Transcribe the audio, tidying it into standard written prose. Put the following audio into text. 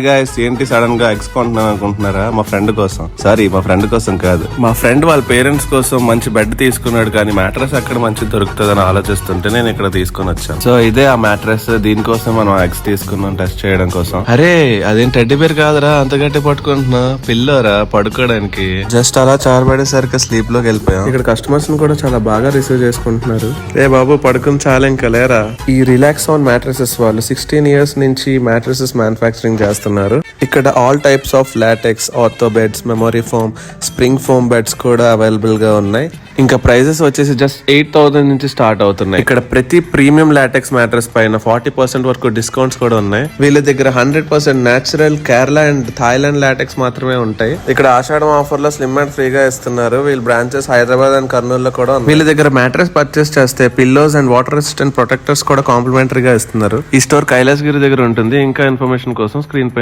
Guys, ఏంటి sudden గా eggs కొంటున్నాను అనుకుంటున్నారా? మా ఫ్రెండ్ కోసం. సారీ, మా ఫ్రెండ్ కోసం కాదు, మా ఫ్రెండ్ వాళ్ళ పేరెంట్స్ కోసం మంచి బెడ్ తీసుకున్నాడు, కానీ మ్యాట్రెస్ ఎక్కడ మంచి దొరుకుతుందని ఆలోచిస్తుంటే నేను ఇక్కడ తీసుకుని వచ్చాను. సో ఇదే ఆ మ్యాట్రెస్. దీనికోసం మనం ఎగ్స్ తీసుకున్నాం టెస్ట్ చేయడం కోసం. అరే అదేం టెడ్డీ బేర్ కాదురా, అంత గట్టి పట్టుకుంటున్నా, పిల్లోరా పడుకోవడానికి. జస్ట్ అలా చారబడేసరికి స్లీప్ లోకి వెళ్ళిపోయాం. ఇక్కడ కస్టమర్స్ ని కూడా చాలా బాగా రిసీవ్ చేసుకుంటున్నారు. ఏ బాబు పడుకుని చాలా ఇంకా లేరా. ఈ రిలాక్స్ ఆన్ మ్యాట్రెసెస్ వాళ్ళు 16 years నుంచి మ్యాట్రెసెస్ మ్యానుఫ్యాక్చరింగ్ చేస్తున్నారు. ఇక్కడ all types of LaTeX, ortho beds, memory foam, spring foam beds కూడా అవైలబుల్ గా ఉన్నాయి. ఇంకా ప్రైజెస్ వచ్చేసి జస్ట్ 8,000 నుంచి స్టార్ట్ అవుతున్నాయి. ఇక్కడ ప్రతి ప్రీమియం లాటెక్స్ మ్యాట్రెస్ పైన 40% వరకు డిస్కౌంట్స్ కూడా ఉన్నాయి. వీళ్ళ దగ్గర 100% natural Kerala and Thailand LaTeX మాత్రమే ఉంటాయి. ఇక్కడ ఆషాఢం ఆఫర్ లో స్లిమ్ అండ్ ఫ్రీగా ఇస్తున్నారు. వీళ్ళ బ్రాంచెస్ హైదరాబాద్ అండ్ కర్నూలు లో కూడా ఉన్నాయి. వీళ్ళ దగ్గర మ్యాట్రెస్ పర్చేస్ చేస్తే pillows and water resistant protectors కూడా కాంప్లిమెంటరీగా ఇస్తున్నారు. ఈ స్టోర్ కైలాసగిరి దగ్గర ఉంటుంది. ఇంకా ఇన్ఫర్మేషన్ కోసం స్క్రీన్